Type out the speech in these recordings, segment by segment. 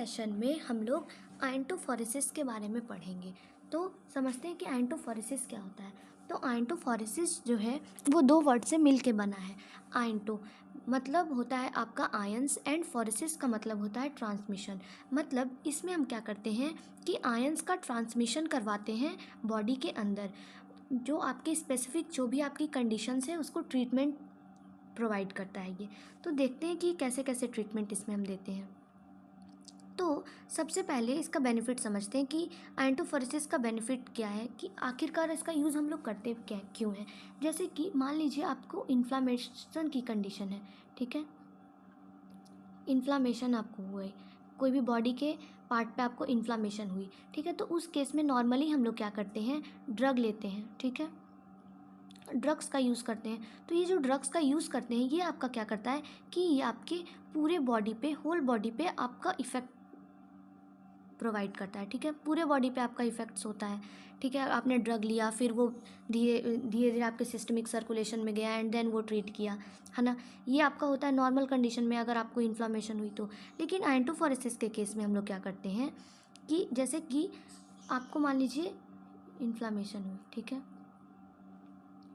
Session में हम लोग आयनटोफोरेसिस के बारे में पढ़ेंगे। तो समझते हैं कि आयनटोफोरेसिस क्या होता है। तो आयनटोफोरेसिस जो है वो दो वर्ड से मिल के बना है। आयनटो मतलब होता है आपका आयंस एंड फोरेसिस का मतलब होता है ट्रांसमिशन। मतलब इसमें हम क्या करते हैं कि आयंस का ट्रांसमिशन करवाते हैं बॉडी के अंदर। जो आपके स्पेसिफिक जो भी आपकी कंडीशंस है उसको ट्रीटमेंट प्रोवाइड करता है ये। तो देखते हैं कि कैसे कैसे ट्रीटमेंट इसमें हम देते हैं। तो सबसे पहले इसका बेनिफिट समझते हैं कि आयनटोफोरेसिस का बेनिफिट क्या है, कि आखिरकार इसका यूज़ हम लोग करते क्या क्यों है। जैसे कि मान लीजिए आपको इन्फ्लामेशन की कंडीशन है, ठीक है, इन्फ्लामेशन आपको हुआ है, कोई भी बॉडी के पार्ट पे आपको इन्फ्लामेशन हुई, ठीक है, तो उस केस में नॉर्मली हम लोग क्या करते हैं, ड्रग लेते हैं, ठीक है, ड्रग्स का यूज़ करते हैं। तो ये जो ड्रग्स का यूज़ करते हैं ये आपका क्या करता है कि ये आपके पूरे बॉडी पे, होल बॉडी पे आपका इफ़ेक्ट प्रोवाइड करता है, ठीक है, पूरे बॉडी पे आपका इफेक्ट्स होता है, ठीक है। आपने ड्रग लिया, फिर वो धीरे धीरे आपके सिस्टमिक सर्कुलेशन में गया एंड देन वो ट्रीट किया, है ना। ये आपका होता है नॉर्मल कंडीशन में अगर आपको इन्फ्लामेशन हुई तो। लेकिन आयनटोफोरेसिस के केस में हम लोग क्या करते हैं कि जैसे कि आपको मान लीजिए इन्फ्लामेशन हुई, ठीक है,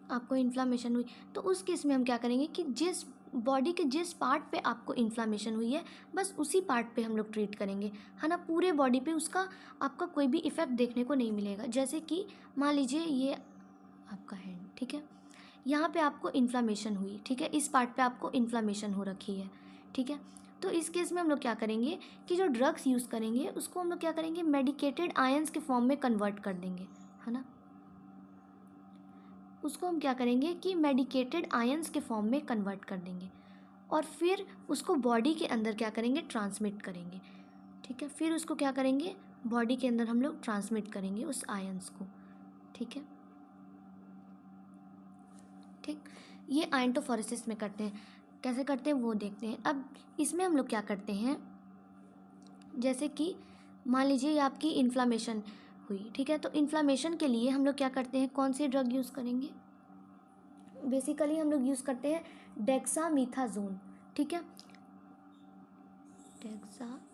आपको इन्फ्लामेशन हुई, तो उस केस में हम क्या करेंगे कि जिस बॉडी के जिस पार्ट पे आपको इन्फ्लामेशन हुई है बस उसी पार्ट पे हम लोग ट्रीट करेंगे, है ना। पूरे बॉडी पे उसका आपका कोई भी इफ़ेक्ट देखने को नहीं मिलेगा। जैसे कि मान लीजिए ये आपका हैंड, ठीक है, यहाँ पे आपको इन्फ्लामेशन हुई, ठीक है, इस पार्ट पे आपको इन्फ्लामेशन हो रखी है, ठीक है। तो इस केस में हम लोग क्या करेंगे कि जो ड्रग्स यूज़ करेंगे उसको हम लोग क्या करेंगे, मेडिकेटेड आयंस के फॉर्म में कन्वर्ट कर देंगे, है ना। उसको हम क्या करेंगे कि मेडिकेटेड आयंस के फॉर्म में कन्वर्ट कर देंगे और फिर उसको बॉडी के अंदर क्या करेंगे, ट्रांसमिट करेंगे, ठीक है। फिर उसको क्या करेंगे, बॉडी के अंदर हम लोग ट्रांसमिट करेंगे उस आयंस को, ठीक है, ठीक। ये आयनटोफोरेसिस में करते हैं। कैसे करते हैं वो देखते हैं। अब इसमें हम लोग क्या करते हैं, जैसे कि मान लीजिए ये आपकी इन्फ्लामेशन हुई, ठीक है, तो इन्फ्लामेशन के लिए हम लोग क्या करते हैं, कौन सी ड्रग यूज़ करेंगे, बेसिकली हम लोग यूज़ करते हैं डेक्सामीथाजोन, ठीक है, डेक्सामीथाजोन।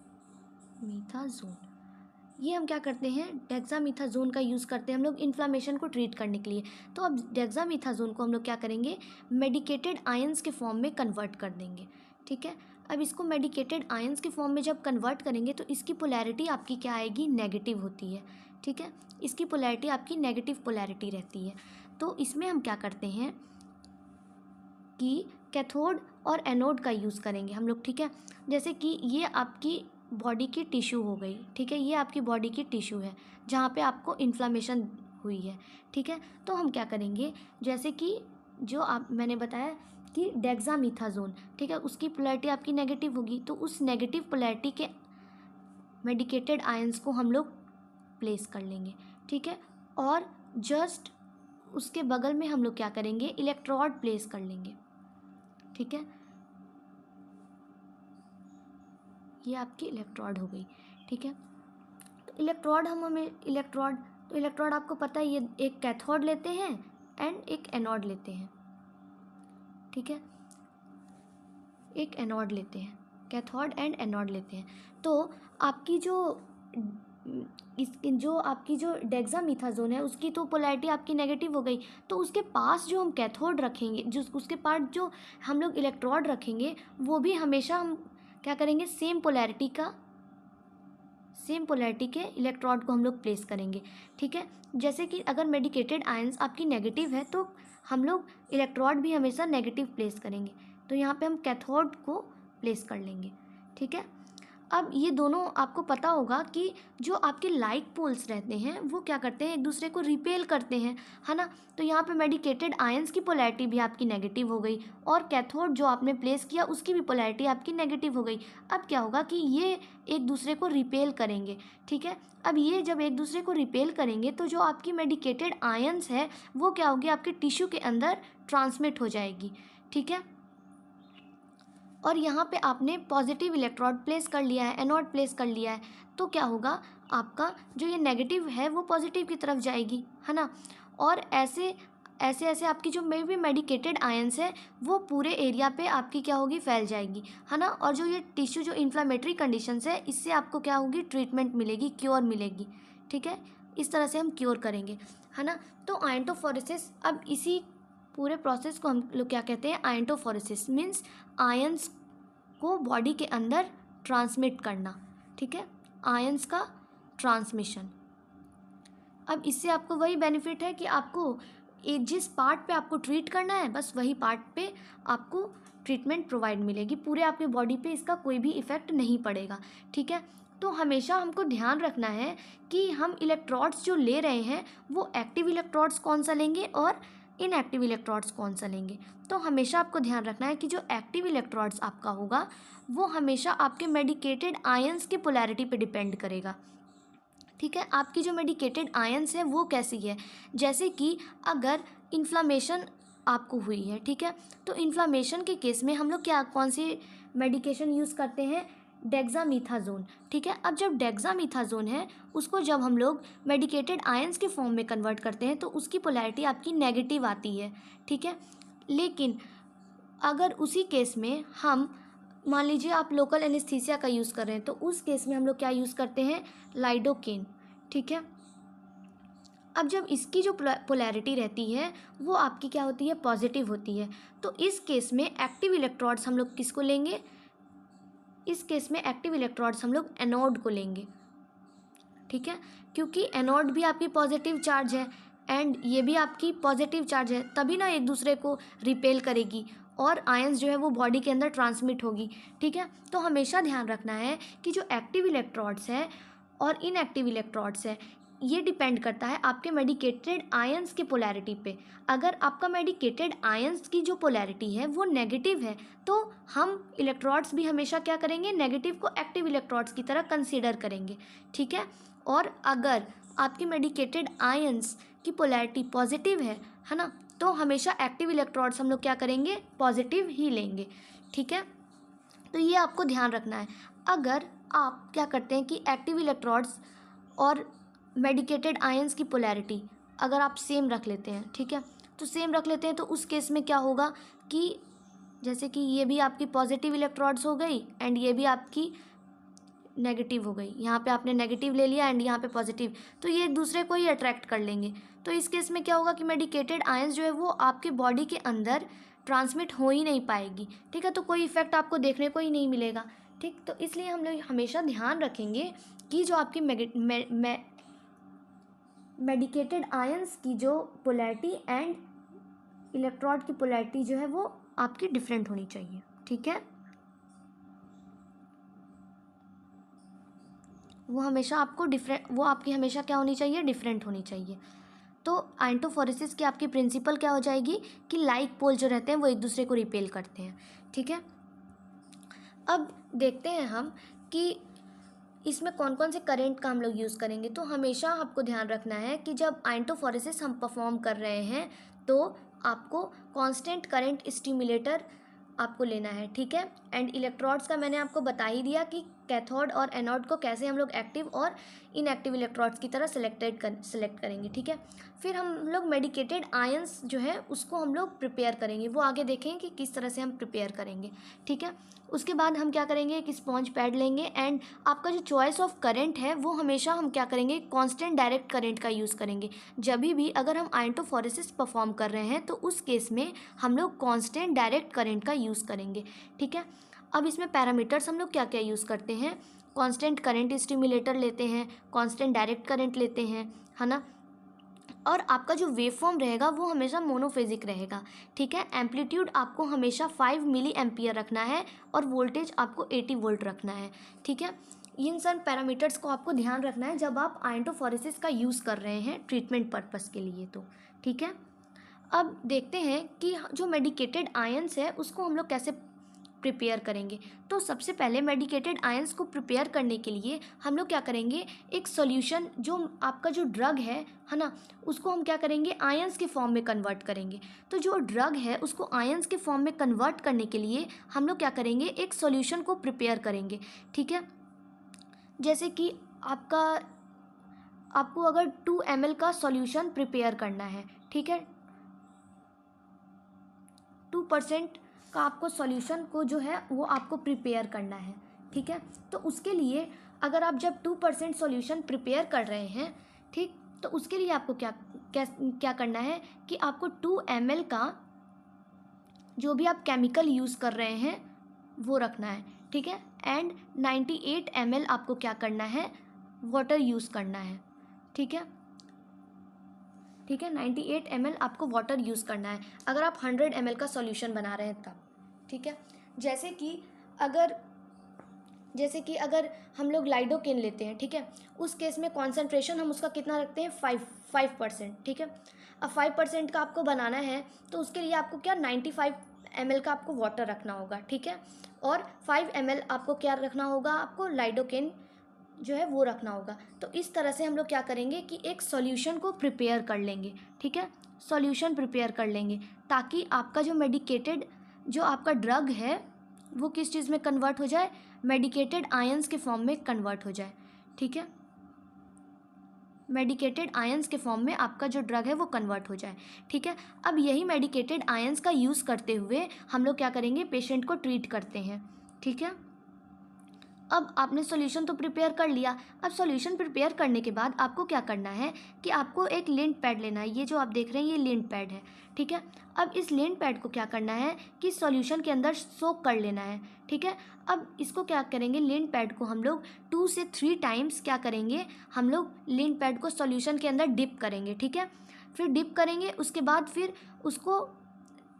ये हम क्या करते हैं, डेक्सामीथाजोन का यूज़ करते हैं हम लोग इन्फ्लामेशन को ट्रीट करने के लिए। तो अब डेक्सामीथाजोन को हम लोग क्या करेंगे, मेडिकेटेड आयंस के फॉर्म में कन्वर्ट कर देंगे, ठीक है। अब इसको मेडिकेटेड आयंस के फॉर्म में जब कन्वर्ट करेंगे तो इसकी पोलैरिटी आपकी क्या आएगी, नेगेटिव होती है, ठीक है, इसकी पोलैरिटी आपकी नेगेटिव पोलैरिटी रहती है। तो इसमें हम क्या करते हैं कि कैथोड और एनोड का यूज़ करेंगे हम लोग, ठीक है। जैसे कि ये आपकी बॉडी की टिश्यू हो गई, ठीक है, ये आपकी बॉडी की टिश्यू है जहाँ पे आपको इन्फ्लामेशन हुई है, ठीक है। तो हम क्या करेंगे, जैसे कि जो आप मैंने बताया कि डेक्सामीथाजोन, ठीक है, उसकी पोलैरिटी आपकी नेगेटिव होगी, तो उस नेगेटिव पोलैरिटी के मेडिकेटेड आयंस को हम लोग प्लेस कर लेंगे, ठीक है। और जस्ट उसके बगल में हम लोग क्या करेंगे, इलेक्ट्रोड प्लेस कर लेंगे, ठीक है, ये आपकी इलेक्ट्रोड हो गई, ठीक है। तो इलेक्ट्रोड हमें इलेक्ट्रोड, तो इलेक्ट्रोड आपको पता है ये एक कैथोड लेते हैं एंड एक एनोड लेते हैं, ठीक है, एक एनोड लेते हैं, कैथोड एंड एनोड लेते हैं। तो आपकी जो आपकी जो डेक्सामीथाजोन है उसकी तो पोलैरिटी आपकी नेगेटिव हो गई, तो उसके पास जो हम कैथोड रखेंगे, जो उसके पास जो हम लोग इलेक्ट्रोड रखेंगे वो भी हमेशा हम क्या करेंगे, सेम पोलैरिटी के इलेक्ट्रोड को हम लोग प्लेस करेंगे, ठीक है। जैसे कि अगर मेडिकेटेड आयंस आपकी नेगेटिव है तो हम लोग इलेक्ट्रोड भी हमेशा नेगेटिव प्लेस करेंगे, तो यहाँ पे हम कैथोड को प्लेस कर लेंगे, ठीक है। अब ये दोनों आपको पता होगा कि जो आपके लाइक पोल्स रहते हैं वो क्या करते हैं, एक दूसरे को रिपेल करते हैं, है ना। तो यहाँ पे मेडिकेटेड आयंस की पोलैरिटी भी आपकी नेगेटिव हो गई और कैथोड जो आपने प्लेस किया उसकी भी पोलैरिटी आपकी नेगेटिव हो गई। अब क्या होगा कि ये एक दूसरे को रिपेल करेंगे, ठीक है। अब ये जब एक दूसरे को रिपेल करेंगे तो जो आपकी मेडिकेटेड आयंस है वो क्या होगी, आपके टिश्यू के अंदर ट्रांसमिट हो जाएगी, ठीक है। और यहाँ पे आपने पॉजिटिव इलेक्ट्रोड प्लेस कर लिया है, एनोड प्लेस कर लिया है, तो क्या होगा, आपका जो ये नेगेटिव है वो पॉजिटिव की तरफ जाएगी, है ना। और ऐसे ऐसे ऐसे आपकी जो मे भी मेडिकेटेड आयंस है वो पूरे एरिया पे आपकी क्या होगी, फैल जाएगी, है ना। और जो ये टिश्यू जो इन्फ्लामेटरी कंडीशंस है, इससे आपको क्या होगी, ट्रीटमेंट मिलेगी, क्योर मिलेगी, ठीक है। इस तरह से हम क्योर करेंगे, है ना। तो आयंटोफोरेसिस, अब इसी पूरे प्रोसेस को हम लोग क्या कहते हैं, आयंटोफोरेसिस मीन्स आयंस को बॉडी के अंदर ट्रांसमिट करना, ठीक है, आयंस का ट्रांसमिशन। अब इससे आपको वही बेनिफिट है कि आपको जिस पार्ट पे आपको ट्रीट करना है, बस वही पार्ट पे आपको ट्रीटमेंट प्रोवाइड मिलेगी, पूरे आपके बॉडी पे इसका कोई भी इफ़ेक्ट नहीं पड़ेगा, ठीक है। तो हमेशा हमको ध्यान रखना है कि हम इलेक्ट्रोड्स जो ले रहे हैं वो एक्टिव इलेक्ट्रोड्स कौन सा लेंगे और इनएक्टिव इलेक्ट्रोड्स कौन सा लेंगे। तो हमेशा आपको ध्यान रखना है कि जो एक्टिव इलेक्ट्रोड्स आपका होगा वो हमेशा आपके मेडिकेटेड आयंस की पोलैरिटी पे डिपेंड करेगा, ठीक है। आपकी जो मेडिकेटेड आयंस है वो कैसी है, जैसे कि अगर इन्फ्लामेशन आपको हुई है, ठीक है, तो इन्फ्लामेशन के केस में हम लोग क्या कौन सी मेडिकेशन यूज़ करते हैं, डेक्सामीथाजोन, ठीक है। अब जब डेक्सामीथाजोन है उसको जब हम लोग मेडिकेटेड आयंस के फॉर्म में कन्वर्ट करते हैं तो उसकी पोलैरिटी आपकी नेगेटिव आती है, ठीक है। लेकिन अगर उसी केस में हम मान लीजिए आप लोकल एनेस्थीसिया का यूज़ कर रहे हैं तो उस केस में हम लोग क्या यूज़ करते हैं, लाइडोकेन, ठीक है। अब जब इसकी जो पोलैरिटी रहती है वो आपकी क्या होती है, पॉजिटिव होती है, तो इस केस में एक्टिव इलेक्ट्रोड्स हम लोग किसको लेंगे, इस केस में एक्टिव इलेक्ट्रोड्स हम लोग एनोड को लेंगे, ठीक है, क्योंकि एनोड भी आपकी पॉजिटिव चार्ज है एंड ये भी आपकी पॉजिटिव चार्ज है, तभी ना एक दूसरे को रिपेल करेगी और आयंस जो है वो बॉडी के अंदर ट्रांसमिट होगी, ठीक है। तो हमेशा ध्यान रखना है कि जो एक्टिव इलेक्ट्रोड्स है और इनएक्टिव इलेक्ट्रोड्स है ये डिपेंड करता है आपके मेडिकेटेड आयंस की पोलैरिटी पे। अगर आपका मेडिकेटेड आयंस की जो पोलैरिटी है वो नेगेटिव है तो हम इलेक्ट्रोड्स भी हमेशा क्या करेंगे, नेगेटिव को एक्टिव इलेक्ट्रोड्स की तरह कंसीडर करेंगे, ठीक है। और अगर आपकी मेडिकेटेड आयंस की पोलैरिटी पॉजिटिव है ना, तो हमेशा एक्टिव इलेक्ट्रोड्स हम लोग क्या करेंगे, पॉजिटिव ही लेंगे, ठीक है। तो ये आपको ध्यान रखना है। अगर आप क्या करते हैं कि एक्टिव इलेक्ट्रोड्स और मेडिकेटेड आयंस की पोलैरिटी अगर आप सेम रख लेते हैं, ठीक है, तो सेम रख लेते हैं तो उस केस में क्या होगा कि जैसे कि ये भी आपकी पॉजिटिव इलेक्ट्रोड्स हो गई एंड ये भी आपकी नेगेटिव हो गई, यहाँ पे आपने नेगेटिव ले लिया एंड यहाँ पे पॉजिटिव, तो ये एक दूसरे को ही अट्रैक्ट कर लेंगे। तो इस केस में क्या होगा कि मेडिकेटेड आयंस जो है वो आपके बॉडी के अंदर ट्रांसमिट हो ही नहीं पाएगी, ठीक है, तो कोई इफेक्ट आपको देखने को ही नहीं मिलेगा, ठीक। तो इसलिए हम लोग हमेशा ध्यान रखेंगे कि जो आपकी मेडिकेटेड आयंस की जो पोलैरिटी एंड इलेक्ट्रोड की पोलैरिटी जो है वो आपकी डिफरेंट होनी चाहिए, ठीक है। वो हमेशा आपको वो आपकी हमेशा क्या होनी चाहिए, डिफरेंट होनी चाहिए। तो आयंटोफोरेसिस की आपकी प्रिंसिपल क्या हो जाएगी कि लाइक पोल जो रहते हैं वो एक दूसरे को रिपेल करते हैं, ठीक है। अब देखते हैं हम कि इसमें कौन कौन से करंट का हम लोग यूज़ करेंगे। तो हमेशा आपको ध्यान रखना है कि जब आयंटोफोरेसिस हम परफॉर्म कर रहे हैं तो आपको कांस्टेंट करंट स्टिमुलेटर आपको लेना है, ठीक है। एंड इलेक्ट्रोड्स का मैंने आपको बता ही दिया कि कैथोड और एनोड को कैसे हम लोग एक्टिव और इनएक्टिव इलेक्ट्रोड्स की तरह सेलेक्ट करेंगे, ठीक है। फिर हम लोग मेडिकेटेड आयंस जो है उसको हम लोग प्रिपेयर करेंगे, वो आगे देखेंगे कि किस तरह से हम प्रिपेयर करेंगे, ठीक है। उसके बाद हम क्या करेंगे, एक स्पॉन्ज पैड लेंगे एंड आपका जो चॉइस ऑफ करंट है वो हमेशा हम क्या करेंगे, कांस्टेंट डायरेक्ट करंट का यूज़ करेंगे। जब भी अगर हम आयंटोफोरेसिस परफॉर्म कर रहे हैं तो उस केस में हम लोग कांस्टेंट डायरेक्ट करंट का यूज़ करेंगे, ठीक है। अब इसमें पैरामीटर्स हम लोग क्या क्या यूज़ करते हैं, कांस्टेंट करंट स्टिमुलेटर लेते हैं, कांस्टेंट डायरेक्ट करंट लेते हैं, है ना। और आपका जो वेव फॉर्म रहेगा वो हमेशा मोनोफेजिक रहेगा, ठीक है। एम्पलीट्यूड आपको हमेशा 5 मिली एम्पियर रखना है और वोल्टेज आपको 80 वोल्ट रखना है, ठीक है। इन सब पैरामीटर्स को आपको ध्यान रखना है जब आप आयंटोफोरेसिस का यूज़ कर रहे हैं ट्रीटमेंट पर्पस के लिए, तो ठीक है। अब देखते हैं कि जो मेडिकेटेड आयंस है उसको हम लोग कैसे प्रिपेयर करेंगे। तो सबसे पहले मेडिकेटेड आयंस को प्रिपेयर करने के लिए हम लोग क्या करेंगे, एक सॉल्यूशन जो आपका जो ड्रग है ना, उसको हम क्या करेंगे, आयंस के फॉर्म में कन्वर्ट करेंगे। तो जो ड्रग है उसको आयंस के फॉर्म में कन्वर्ट करने के लिए हम लोग क्या करेंगे, एक सॉल्यूशन को प्रिपेयर करेंगे, ठीक है। जैसे कि आपको अगर 2 ml का सॉल्यूशन प्रिपेयर करना है, ठीक है, 2% का आपको सॉल्यूशन को जो है वो आपको प्रिपेयर करना है, ठीक है। तो उसके लिए अगर आप जब 2% सॉल्यूशन प्रिपेयर कर रहे हैं, ठीक, तो उसके लिए आपको क्या क्या क्या करना है कि आपको 2 ml का जो भी आप केमिकल यूज़ कर रहे हैं वो रखना है, ठीक है। एंड 98 ml आपको क्या करना है, वाटर यूज़ करना है, ठीक है। ठीक है, 98 ml आपको वाटर यूज़ करना है अगर आप 100 ml का सॉल्यूशन बना रहे हैं तब, ठीक है। जैसे कि अगर हम लोग लाइडोकेन लेते हैं, ठीक है, उस केस में कॉन्सेंट्रेशन हम उसका कितना रखते हैं, 5%, ठीक है। अब 5% का आपको बनाना है तो उसके लिए आपको क्या 95 ml का आपको वाटर रखना होगा, ठीक है। और 5 ml आपको क्या रखना होगा, आपको लाइडोकेन जो है वो रखना होगा। तो इस तरह से हम लोग क्या करेंगे कि एक सॉल्यूशन को प्रिपेयर कर लेंगे, ठीक है, सॉल्यूशन प्रिपेयर कर लेंगे ताकि आपका जो मेडिकेटेड जो आपका ड्रग है वो किस चीज़ में कन्वर्ट हो जाए, मेडिकेटेड आयंस के फॉर्म में कन्वर्ट हो जाए, ठीक है। मेडिकेटेड आयंस के फॉर्म में आपका जो ड्रग है वो कन्वर्ट हो जाए, ठीक है। अब यही मेडिकेटेड आयंस का यूज़ करते हुए हम लोग क्या करेंगे, पेशेंट को ट्रीट करते हैं, ठीक है। अब आपने सॉल्यूशन तो प्रिपेयर कर लिया। अब सॉल्यूशन प्रिपेयर करने के बाद आपको क्या करना है कि आपको एक लिंट पैड लेना है। ये जो आप देख रहे हैं ये लिंट पैड है, ठीक है। अब इस लिंट पैड को क्या करना है कि सॉल्यूशन के अंदर सोक कर लेना है, ठीक है। अब इसको क्या करेंगे, लिंट पैड को हम लोग 2 से 3 टाइम्स क्या करेंगे, हम लोग लिंट पैड को सॉल्यूशन के अंदर डिप करेंगे, ठीक है। फिर डिप करेंगे, उसके बाद फिर उसको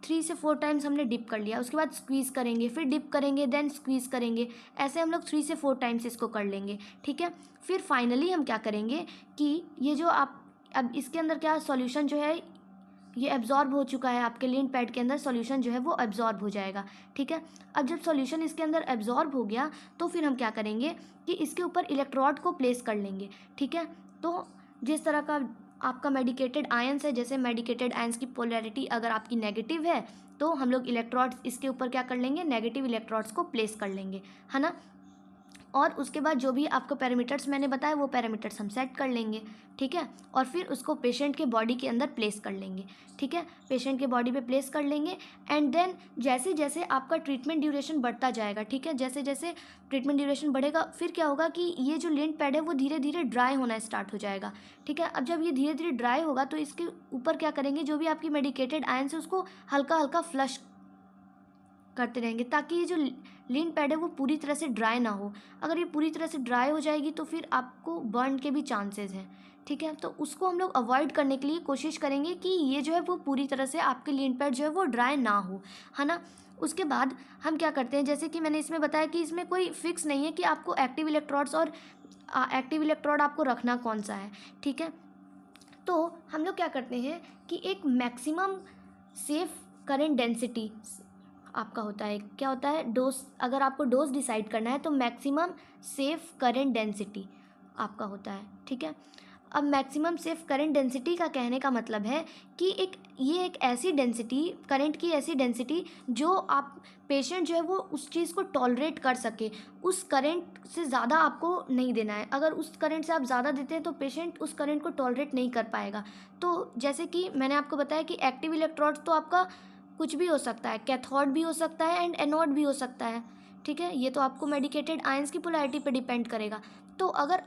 3 से 4 टाइम्स हमने डिप कर लिया, उसके बाद स्क्वीज़ करेंगे, फिर डिप करेंगे, देन स्क्वीज़ करेंगे। ऐसे हम लोग 3 से 4 टाइम्स इसको कर लेंगे, ठीक है। फिर फाइनली हम क्या करेंगे कि ये जो आप अब इसके अंदर क्या सॉल्यूशन जो है ये एब्जॉर्ब हो चुका है, आपके लिंट पैड के अंदर सॉल्यूशन जो है वो एब्जॉर्ब हो जाएगा, ठीक है। अब जब सॉल्यूशन इसके अंदर एब्जॉर्ब हो गया तो फिर हम क्या करेंगे कि इसके ऊपर इलेक्ट्रोड को प्लेस कर लेंगे, ठीक है। तो जिस तरह का आपका मेडिकेटेड आयंस है, जैसे मेडिकेटेड आयंस की पोलैरिटी अगर आपकी नेगेटिव है तो हम लोग इलेक्ट्रोड्स इसके ऊपर क्या कर लेंगे, नेगेटिव इलेक्ट्रोड्स को प्लेस कर लेंगे, है ना। और उसके बाद जो भी आपको पैरामीटर्स मैंने बताए वो पैरामीटर्स हम सेट कर लेंगे, ठीक है। और फिर उसको पेशेंट के बॉडी के अंदर प्लेस कर लेंगे, ठीक है, पेशेंट के बॉडी पे प्लेस कर लेंगे। एंड देन जैसे जैसे आपका ट्रीटमेंट ड्यूरेशन बढ़ता जाएगा, ठीक है, जैसे जैसे ट्रीटमेंट ड्यूरेशन बढ़ेगा फिर क्या होगा कि ये जो लिंट पैड है वो धीरे धीरे ड्राई होना स्टार्ट हो जाएगा, ठीक है। अब जब ये धीरे धीरे ड्राई होगा तो इसके ऊपर क्या करेंगे, जो भी आपकी मेडिकेटेड आयंस है उसको हल्का हल्का फ्लश करते रहेंगे ताकि ये जो लिंट पैड है वो पूरी तरह से ड्राई ना हो। अगर ये पूरी तरह से ड्राई हो जाएगी तो फिर आपको बर्न के भी चांसेस हैं, ठीक है। तो उसको हम लोग अवॉइड करने के लिए कोशिश करेंगे कि ये जो है वो पूरी तरह से आपके लिंट पैड जो है वो ड्राई ना हो, है ना। उसके बाद हम क्या करते हैं, जैसे कि मैंने इसमें बताया कि इसमें कोई फिक्स नहीं है कि आपको एक्टिव इलेक्ट्रोड्स और एक्टिव इलेक्ट्रोड आपको रखना कौन सा है, ठीक है। तो हम लोग क्या करते हैं कि एक मैक्सिमम सेफ करेंट डेंसिटी आपका होता है, क्या होता है, डोज। अगर आपको डोज डिसाइड करना है तो मैक्सिमम सेफ करेंट डेंसिटी आपका होता है, ठीक है। अब मैक्सिमम सेफ करेंट डेंसिटी का कहने का मतलब है कि ये एक ऐसी डेंसिटी, करंट की ऐसी डेंसिटी जो आप पेशेंट जो है वो उस चीज़ को टॉलरेट कर सके। उस करंट से ज़्यादा आपको नहीं देना है। अगर उस करंट से आप ज़्यादा देते हैं तो पेशेंट उस करंट को टॉलरेट नहीं कर पाएगा। तो जैसे कि मैंने आपको बताया कि एक्टिव इलेक्ट्रोड तो आपका कुछ भी हो सकता है, कैथोड भी हो सकता है एंड एनोड भी हो सकता है, ठीक है। ये तो आपको मेडिकेटेड आयंस की पोलैरिटी पे डिपेंड करेगा। तो अगर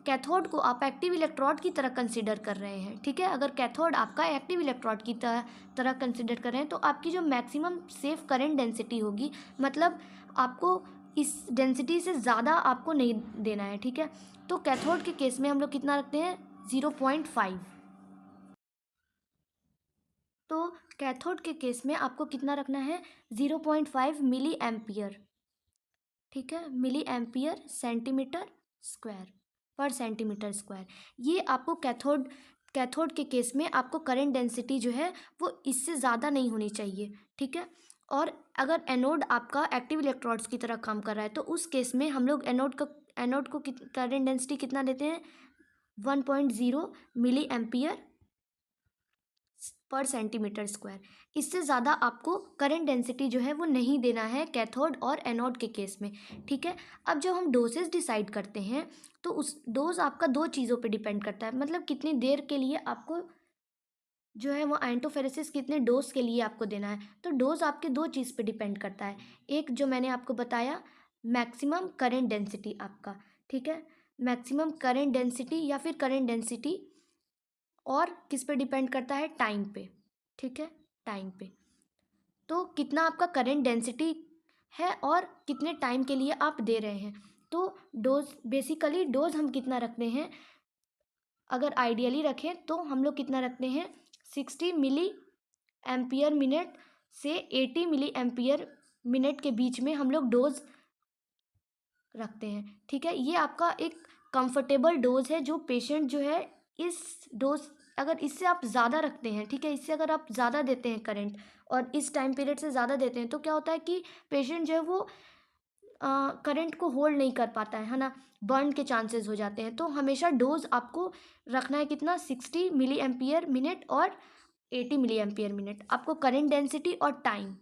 कैथोड को आप एक्टिव इलेक्ट्रोड की तरह कंसीडर कर रहे हैं, ठीक है, अगर कैथोड आपका एक्टिव इलेक्ट्रोड की तरह कंसीडर कर रहे हैं तो आपकी जो मैक्सिमम सेफ करंट डेंसिटी होगी, मतलब आपको इस डेंसिटी से ज़्यादा आपको नहीं देना है, ठीक है। तो कैथोड के केस में हम लोग कितना रखते हैं, 0.5। तो कैथोड के केस में आपको कितना रखना है, 0.5 मिली एम्पियर, ठीक है, मिली एम्पियर सेंटीमीटर स्क्वायर पर सेंटीमीटर स्क्वायर। ये आपको कैथोड के केस में आपको करंट डेंसिटी जो है वो इससे ज़्यादा नहीं होनी चाहिए, ठीक है। और अगर एनोड आपका एक्टिव इलेक्ट्रोड्स की तरह काम कर रहा है तो उस केस में हम लोग एनोड को करंट डेंसिटी कितना देते हैं, 1.0 milli ampere per centimetre square. इससे ज़्यादा आपको करंट डेंसिटी जो है वो नहीं देना है कैथोड और एनोड के केस में, ठीक है। अब जब हम डोसेज डिसाइड करते हैं तो उस डोज आपका 2 चीज़ों पे डिपेंड करता है, मतलब कितनी देर के लिए आपको जो है वो आइंटोफेरेसिस कितने डोज के लिए आपको देना है। तो डोज आपके दो चीज़ पे डिपेंड करता है, एक जो मैंने आपको बताया मैक्सिमम करेंट डेंसिटी आपका, ठीक है, मैक्सिमम करेंट डेंसिटी या फिर करेंट डेंसिटी, और किस पे डिपेंड करता है, टाइम पे, ठीक है, टाइम पे। तो कितना आपका करेंट डेंसिटी है और कितने टाइम के लिए आप दे रहे हैं। तो डोज, बेसिकली डोज हम कितना रखते हैं, अगर आइडियली रखें तो हम लोग कितना रखते हैं, 60 मिली एम्पियर मिनट से 80 मिली एम्पियर मिनट के बीच में हम लोग डोज रखते हैं, ठीक है। ये आपका एक कंफर्टेबल डोज है जो पेशेंट जो है इस डोज, अगर इससे आप ज़्यादा रखते हैं, ठीक है, इससे अगर आप ज़्यादा देते हैं करंट और इस टाइम पीरियड से ज़्यादा देते हैं तो क्या होता है कि पेशेंट जो है वो करंट को होल्ड नहीं कर पाता है ना, बर्न के चांसेस हो जाते हैं। तो हमेशा डोज आपको रखना है कितना, 60 मिली एम्पियर मिनट और 80 मिली एम्पियर मिनट। आपको करंट डेंसिटी और टाइम,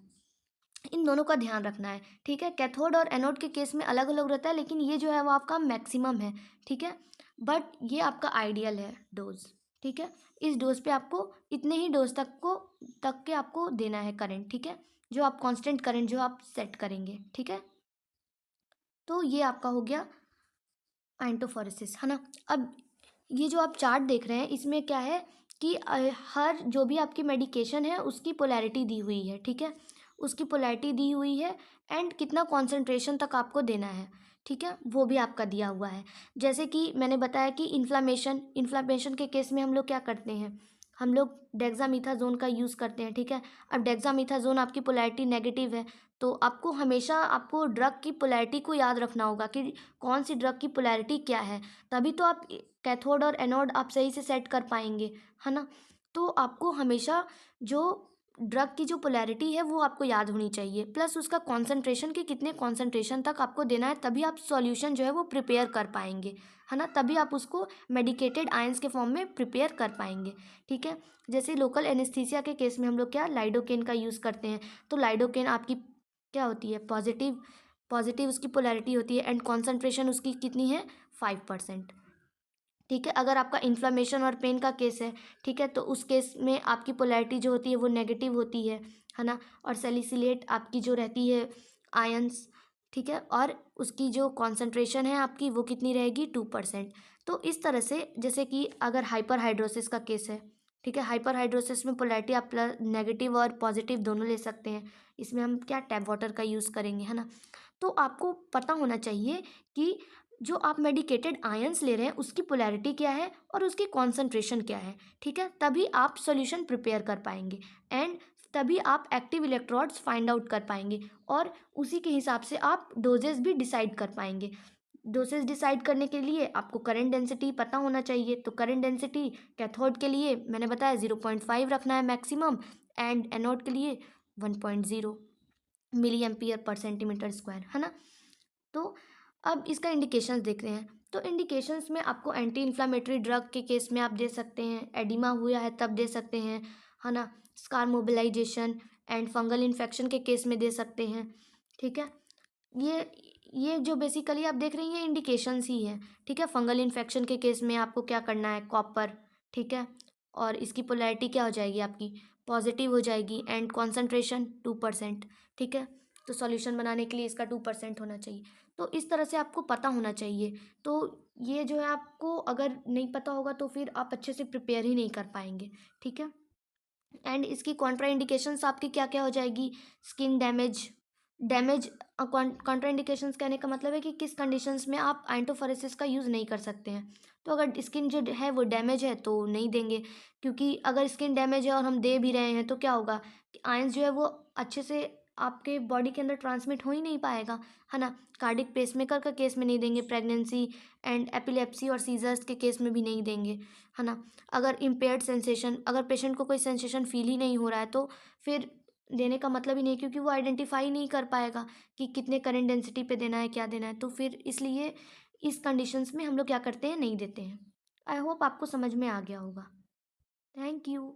इन दोनों का ध्यान रखना है, ठीक है। कैथोड और एनोड के केस में अलग अलग रहता है, लेकिन ये जो है वो आपका मैक्सिमम है, ठीक है, बट ये आपका आइडियल है डोज, ठीक है। इस डोज पे आपको इतने ही डोज तक के आपको देना है करंट, ठीक है, जो आप कांस्टेंट करंट जो आप सेट करेंगे, ठीक है। तो ये आपका हो गया आइंटोफोरेसिस, है ना। अब ये जो आप चार्ट देख रहे हैं इसमें क्या है कि हर जो भी आपकी मेडिकेशन है उसकी पोलैरिटी दी हुई है, ठीक है, उसकी पोलैरिटी दी हुई है एंड कितना कॉन्सेंट्रेशन तक आपको देना है, ठीक है, वो भी आपका दिया हुआ है। जैसे कि मैंने बताया कि इन्फ्लामेशन के केस में हम लोग क्या करते हैं, हम लोग डेक्सामीथाजोन का यूज़ करते हैं, ठीक है। अब डेक्सामीथाजोन आपकी पोलैरिटी नेगेटिव है, तो आपको हमेशा आपको ड्रग की पोलैरिटी को याद रखना होगा कि कौन सी ड्रग की पोलैरिटी क्या है, तभी तो आप कैथोड और एनोड आप सही से सेट कर पाएंगे, है ना। तो आपको हमेशा जो ड्रग की जो पोलैरिटी है वो आपको याद होनी चाहिए, प्लस उसका कॉन्सेंट्रेशन कि कितने कॉन्सेंट्रेशन तक आपको देना है, तभी आप सॉल्यूशन जो है वो प्रिपेयर कर पाएंगे, है ना, तभी आप उसको मेडिकेटेड आयंस के फॉर्म में प्रिपेयर कर पाएंगे, ठीक है। जैसे लोकल एनेस्थीसिया के केस में हम लोग क्या लाइडोकेन का यूज़ करते हैं, तो लाइडोकेन आपकी क्या होती है, पॉजिटिव, पॉजिटिव उसकी पोलैरिटी होती है एंड कॉन्सेंट्रेशन उसकी कितनी है, 5%, ठीक है। अगर आपका इन्फ्लामेशन और पेन का केस है, ठीक है, तो उस केस में आपकी पोलैरिटी जो होती है वो नेगेटिव होती है ना, और सैलिसिलेट आपकी जो रहती है आयंस, ठीक है, और उसकी जो कॉन्सेंट्रेशन है आपकी वो कितनी रहेगी, 2%। तो इस तरह से, जैसे कि अगर हाइपर हाइड्रोसिस का केस है, ठीक है, हाइपर हाइड्रोसिस में पोलैरिटी आप प्लस नेगेटिव और पॉजिटिव दोनों ले सकते हैं, इसमें हम क्या टैप वाटर का यूज़ करेंगे, है ना। तो आपको पता होना चाहिए कि जो आप मेडिकेटेड आयंस ले रहे हैं उसकी पोलैरिटी क्या है और उसकी कॉन्सेंट्रेशन क्या है, ठीक है, तभी आप सॉल्यूशन प्रिपेयर कर पाएंगे एंड तभी आप एक्टिव इलेक्ट्रोड्स फाइंड आउट कर पाएंगे, और उसी के हिसाब से आप डोजेस भी डिसाइड कर पाएंगे। डोसेज डिसाइड करने के लिए आपको करंट डेंसिटी पता होना चाहिए, तो करंट डेंसिटी कैथोड के लिए मैंने बताया 0.5 रखना है मैक्सिमम, एंड एनोड के लिए 1.0 milli ampere per centimetre square, है ना। तो अब इसका इंडिकेशंस देख रहे हैं, तो इंडिकेशंस में आपको एंटी इन्फ्लामेटरी ड्रग के केस में आप दे सकते हैं, एडिमा हुआ है तब दे सकते हैं, है ना, scar mobilization and fungal infection के केस में दे सकते हैं, ठीक है। ये ये जो बेसिकली आप देख रही हैं इंडिकेशंस ही है, ठीक है। फंगल इन्फेक्शन के केस में आपको क्या करना है, कॉपर, ठीक है, और इसकी पोलैरिटी क्या हो जाएगी आपकी, पॉजिटिव हो जाएगी एंड कॉन्सेंट्रेशन 2%, ठीक है। तो सॉल्यूशन बनाने के लिए इसका 2% होना चाहिए। तो इस तरह से आपको पता होना चाहिए। तो ये जो है आपको अगर नहीं पता होगा तो फिर आप अच्छे से प्रिपेयर ही नहीं कर पाएंगे, ठीक है। एंड इसकी कॉन्ट्रा इंडिकेशंस आपकी क्या क्या हो जाएगी, skin damage, damage, Contra indications कहने का मतलब है कि किस कंडीशंस में आप आइंटोफोरेसिस का यूज़ नहीं कर सकते हैं। तो अगर स्किन जो है वो डैमेज है तो नहीं देंगे, क्योंकि अगर स्किन डैमेज है और हम दे भी रहे हैं तो क्या होगा कि आयंस जो है वो अच्छे से आपके बॉडी के अंदर ट्रांसमिट हो ही नहीं पाएगा, है ना। कार्डिक पेसमेकर का केस में नहीं देंगे, प्रेगनेंसी एंड एपिलेप्सी और सीजर्स के केस में भी नहीं देंगे, है ना। अगर इम्पेयर्ड सेंसेशन, अगर पेशेंट को कोई सेंसेशन फील ही नहीं हो रहा है तो फिर देने का मतलब ही नहीं, क्योंकि वो आइडेंटिफाई नहीं कर पाएगा कि कितने करंट डेंसिटी पे देना है, क्या देना है, तो फिर इसलिए इस कंडीशंस में हम लोग क्या करते हैं, नहीं देते हैं। आई होप आपको समझ में आ गया होगा। Thank you.